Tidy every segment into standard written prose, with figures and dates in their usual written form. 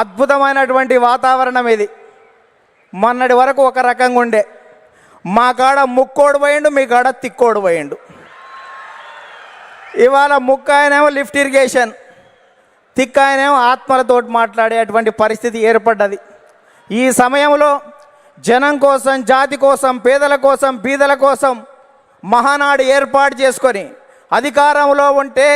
అద్భుతమైనటువంటి వాతావరణం ఇది. మొన్నటి వరకు ఒక రకంగా ఉండే, మా కాడ ముక్కోడు పోయిండు, మీ కాడ తిక్కోడు పోయిండు. ఇవాళ ముక్క ఆయనేమో లిఫ్ట్ ఇరిగేషన్, తిక్క ఆయనేమో ఆత్మలతోటి మాట్లాడేటువంటి పరిస్థితి ఏర్పడ్డది. ఈ సమయంలో జనం కోసం, జాతి కోసం, పేదల కోసం, బీదల కోసం మహానాడు ఏర్పాటు చేసుకొని అధికారంలో ఉంటే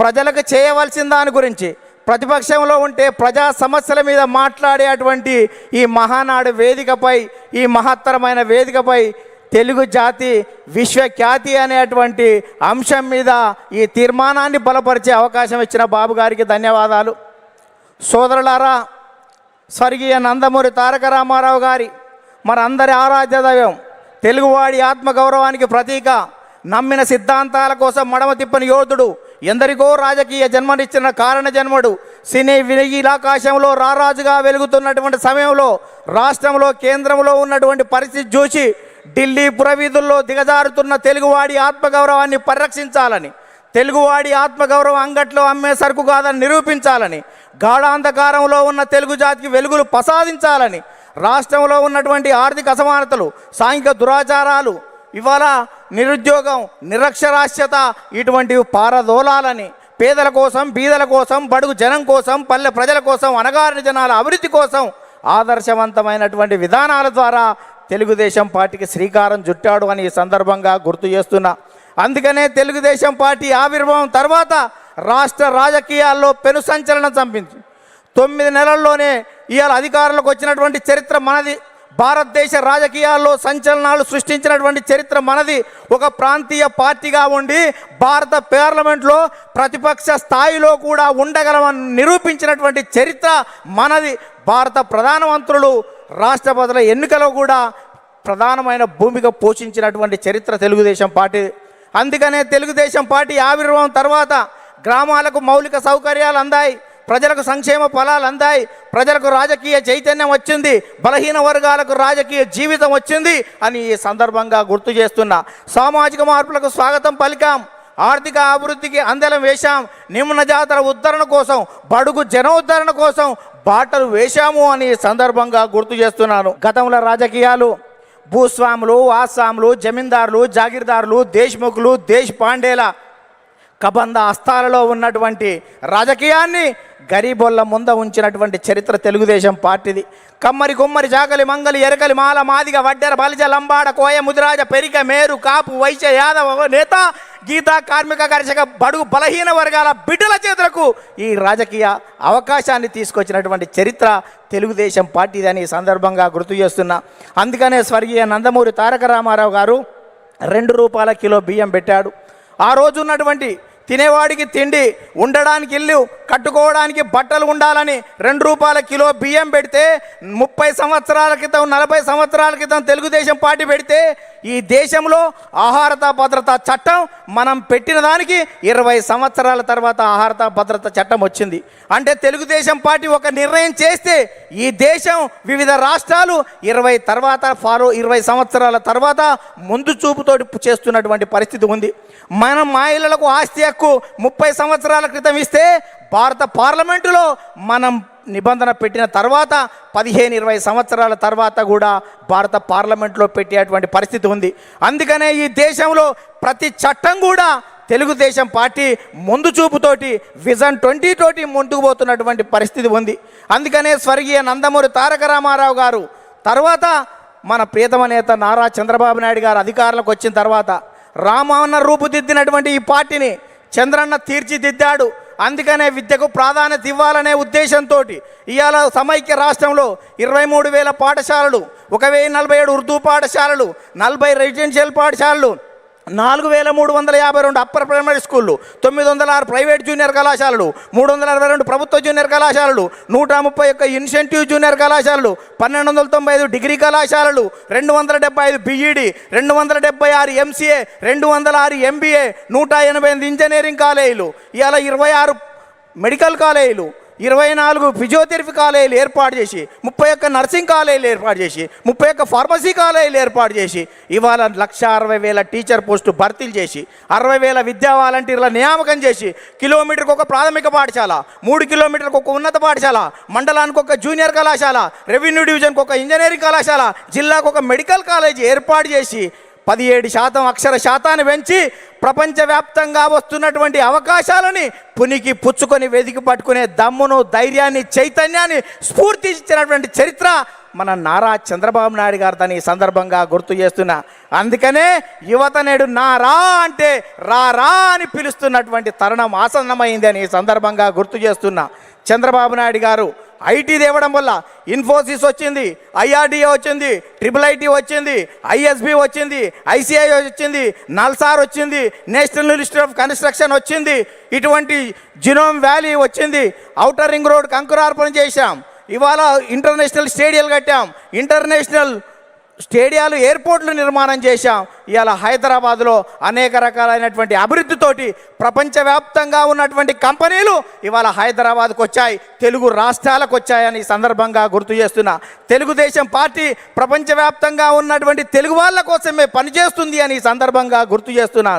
ప్రజలకు చేయవలసిన దాని గురించి, ప్రతిపక్షంలో ఉంటే ప్రజా సమస్యల మీద మాట్లాడేటువంటి ఈ మహానాడు వేదికపై, ఈ మహత్తరమైన వేదికపై తెలుగు జాతి విశ్వఖ్యాతి అనేటువంటి అంశం మీద ఈ తీర్మానాన్ని బలపరిచే అవకాశం ఇచ్చిన బాబు గారికి ధన్యవాదాలు. సోదరులారా, స్వర్గీయ నందమూరి తారక రామారావు గారి మనందరి ఆరాధ్య దైవం, తెలుగువాడి ఆత్మగౌరవానికి ప్రతీక, నమ్మిన సిద్ధాంతాల కోసం మడమ తిప్పని యోధుడు, ఎందరికో రాజకీయ జన్మనిచ్చిన కారణ జన్ముడు, సినీ వినీలాకాశంలో రారాజుగా వెలుగుతున్నటువంటి సమయంలో రాష్ట్రంలో, కేంద్రంలో ఉన్నటువంటి పరిస్థితి చూసి ఢిల్లీ పురవీధుల్లో దిగజారుతున్న తెలుగువాడి ఆత్మగౌరవాన్ని పరిరక్షించాలని, తెలుగువాడి ఆత్మగౌరవం అంగట్లో అమ్మే సరుకు కాదని నిరూపించాలని, గాఢాంధకారంలో ఉన్న తెలుగు జాతికి వెలుగులు ప్రసాదించాలని, రాష్ట్రంలో ఉన్నటువంటి ఆర్థిక అసమానతలు, సాంఘిక దురాచారాలు, ఇవాళ నిరుద్యోగం, నిరక్షరాస్యత ఇటువంటివి పారదోలాలని, పేదల కోసం, బీదల కోసం, బడుగు జనం కోసం, పల్లె ప్రజల కోసం, అణగారిన జనాల అభివృద్ధి కోసం ఆదర్శవంతమైనటువంటి విధానాల ద్వారా తెలుగుదేశం పార్టీకి శ్రీకారం చుట్టాడు అని ఈ సందర్భంగా గుర్తు చేస్తున్నా. అందుకనే తెలుగుదేశం పార్టీ ఆవిర్భావం తర్వాత రాష్ట్ర రాజకీయాల్లో పెను సంచలనం చంపింది. 9 నెలల్లోనే ఇవాళ అధికారంలోకి వచ్చినటువంటి చరిత్ర మనది. భారతదేశ రాజకీయాల్లో సంచలనాలు సృష్టించినటువంటి చరిత్ర మనది. ఒక ప్రాంతీయ పార్టీగా ఉండి భారత పార్లమెంట్లో ప్రతిపక్ష స్థాయిలో కూడా ఉండగలమని నిరూపించినటువంటి చరిత్ర మనది. భారత ప్రధానమంత్రులు, రాష్ట్రపతుల ఎన్నికలో కూడా ప్రధానమైన భూమిక పోషించినటువంటి చరిత్ర తెలుగుదేశం పార్టీ. అందుకనే తెలుగుదేశం పార్టీ ఆవిర్భావం తర్వాత గ్రామాలకు మౌలిక సౌకర్యాలు అందాయి, ప్రజలకు సంక్షేమ ఫలాలు అందాయి, ప్రజలకు రాజకీయ చైతన్యం వచ్చింది, బలహీన వర్గాలకు రాజకీయ జీవితం వచ్చింది అని ఈ సందర్భంగా గుర్తు చేస్తున్నా. సామాజిక మార్పులకు స్వాగతం పలికాం, ఆర్థిక అభివృద్ధికి అందలం వేశాం, నిమ్న జాతుల ఉద్ధరణ కోసం, బడుగు జనోద్ధరణ కోసం బాటలు వేశాము అని సందర్భంగా గుర్తు చేస్తున్నాను. గతంలో రాజకీయాలు భూస్వాములు, ఆసాములు, జమీందారులు, జాగీర్దారులు, దేశ్ముఖులు, దేశపాండేల కబంధ హస్తాలలో ఉన్నటువంటి రాజకీయాన్ని గరీబోళ్ళ ముంద ఉంచినటువంటి చరిత్ర తెలుగుదేశం పార్టీది. కమ్మరి, కుమ్మరి, చాకలి, మంగలి, ఎరకలి, మాల, మాదిగ, వడ్డెర, బలిజ, లంబాడ, కోయ, ముదిరాజ, పెరిక, మేరు, కాపు, వైశ్య, యాదవ, నేత, గీత, కార్మిక, కర్షక, బడుగు బలహీన వర్గాల బిడ్డల చేతులకు ఈ రాజకీయ అవకాశాన్ని తీసుకొచ్చినటువంటి చరిత్ర తెలుగుదేశం పార్టీది అని సందర్భంగా గుర్తు చేస్తున్నా. అందుకనే స్వర్గీయ నందమూరి తారక రామారావు గారు 2 రూపాయల కిలో బియ్యం పెట్టాడు. ఆ రోజు ఉన్నటువంటి తినేవాడికి తిండి, ఉండడానికి ఇల్లు, కట్టుకోవడానికి బట్టలు ఉండాలని 2 రూపాయల కిలో బియ్యం పెడితే 30 సంవత్సరాల క్రితం, 40 సంవత్సరాల క్రితం తెలుగుదేశం పార్టీ పెడితే ఈ దేశంలో ఆహారత భద్రత చట్టం మనం పెట్టిన దానికి 20 సంవత్సరాల తర్వాత ఆహారత భద్రత చట్టం వచ్చింది. అంటే తెలుగుదేశం పార్టీ ఒక నిర్ణయం చేస్తే ఈ దేశం వివిధ రాష్ట్రాలు 20 సంవత్సరాల తర్వాత ముందు చూపుతోటి చేస్తున్నటువంటి పరిస్థితి ఉంది. మనం మహిళలకు ఆస్తి హక్కు 30 సంవత్సరాల క్రితం ఇస్తే భారత పార్లమెంటులో మనం నిబంధన పెట్టిన తర్వాత 15-20 సంవత్సరాల తర్వాత కూడా భారత పార్లమెంట్లో పెట్టేటువంటి పరిస్థితి ఉంది. అందుకనే ఈ దేశంలో ప్రతి చట్టం కూడా తెలుగుదేశం పార్టీ ముందు చూపుతోటి విజన్ 20 తోటి ముందుకు పోతున్నటువంటి పరిస్థితి ఉంది. అందుకనే స్వర్గీయ నందమూరి తారక రామారావు గారు తర్వాత మన ప్రియతమ నేత నారా చంద్రబాబు నాయుడు గారు అధికారంలోకి వచ్చిన తర్వాత రామన్న రూపుదిద్దినటువంటి ఈ పార్టీని చంద్రన్న తీర్చిదిద్దాడు. అందుకనే విద్యకు ప్రాధాన్యత ఇవ్వాలనే ఉద్దేశంతో ఇవాళ సమైక్య రాష్ట్రంలో 23,000 పాఠశాలలు, 1,047 ఉర్దూ పాఠశాలలు, 40 రెసిడెన్షియల్ పాఠశాలలు, 4,352 అప్పర్ ప్రైమరీ స్కూళ్ళు, 906 ప్రైవేట్ జూనియర్ కళాశాలలు, 362 ప్రభుత్వ జూనియర్ కళాశాలలు, 131 ఇన్సెంటివ్ జూనియర్ కళాశాలలు, 1,295 డిగ్రీ కళాశాలలు, 275 బీఈడి, 276 ఎంసీఏ, 206 ఎంబీఏ, 188 ఇంజనీరింగ్ కాలేజీలు, ఇవాళ 26 మెడికల్ కాలేజీలు, 24 ఫిజియోథెరపీ కాలేజీలు ఏర్పాటు చేసి 31 నర్సింగ్ కాలేజీలు ఏర్పాటు చేసి 31 ఫార్మసీ కాలేజీలు ఏర్పాటు చేసి ఇవాళ 1,60,000 టీచర్ పోస్టు భర్తీలు చేసి 60,000 విద్యా వాలంటీర్ల నియామకం చేసి కిలోమీటర్కి ఒక ప్రాథమిక పాఠశాల 3 కిలోమీటర్కి ఒక ఉన్నత పాఠశాల మండలానికి ఒక జూనియర్ కళాశాల రెవెన్యూ డివిజన్కి ఒక ఇంజనీరింగ్ కళాశాల జిల్లాకు ఒక మెడికల్ కాలేజీ ఏర్పాటు చేసి 17% అక్షర శాతాన్ని పెంచి ప్రపంచవ్యాప్తంగా వస్తున్నటువంటి అవకాశాలని పునికి పుచ్చుకొని వెతికి పట్టుకునే దమ్మును ధైర్యాన్ని చైతన్యాన్ని స్ఫూర్తి ఇచ్చినటువంటి చరిత్ర మన నారా చంద్రబాబు నాయుడు గారిని ఈ సందర్భంగా గుర్తు చేస్తున్నా. అందుకనే యువత నేడు నారా అంటే రా అని పిలుస్తున్నటువంటి తరుణం ఆసన్నమైంది అని ఈ సందర్భంగా గుర్తు చేస్తున్నా. చంద్రబాబు నాయుడు గారు ఐటీ తేవడం వల్ల ఇన్ఫోసిస్ వచ్చింది, ఐఆర్డిఏ వచ్చింది, IIIT వచ్చింది, ISB వచ్చింది, ICI వచ్చింది, నల్సార్ వచ్చింది, నేషనల్ ఇన్స్టిట్యూట్ ఆఫ్ కన్స్ట్రక్షన్ వచ్చింది, ఇటువంటి జినోమ్ వ్యాలీ వచ్చింది, ఔటర్ రింగ్ రోడ్ అంకురార్పణ చేశాం. ఇవాళ ఇంటర్నేషనల్ స్టేడియాలు కట్టాం, ఇంటర్నేషనల్ స్టేడియాలు ఎయిర్పోర్ట్లు నిర్మాణం చేశాం. ఇవాళ హైదరాబాద్లో అనేక రకాలైనటువంటి అభివృద్ధితోటి ప్రపంచవ్యాప్తంగా ఉన్నటువంటి కంపెనీలు ఇవాళ హైదరాబాద్కు వచ్చాయి, తెలుగు రాష్ట్రాలకు వచ్చాయని ఈ సందర్భంగా గుర్తు చేస్తున్నా. తెలుగుదేశం పార్టీ ప్రపంచవ్యాప్తంగా ఉన్నటువంటి తెలుగు వాళ్ళ కోసమే పనిచేస్తుంది అని ఈ సందర్భంగా గుర్తు చేస్తున్నాను.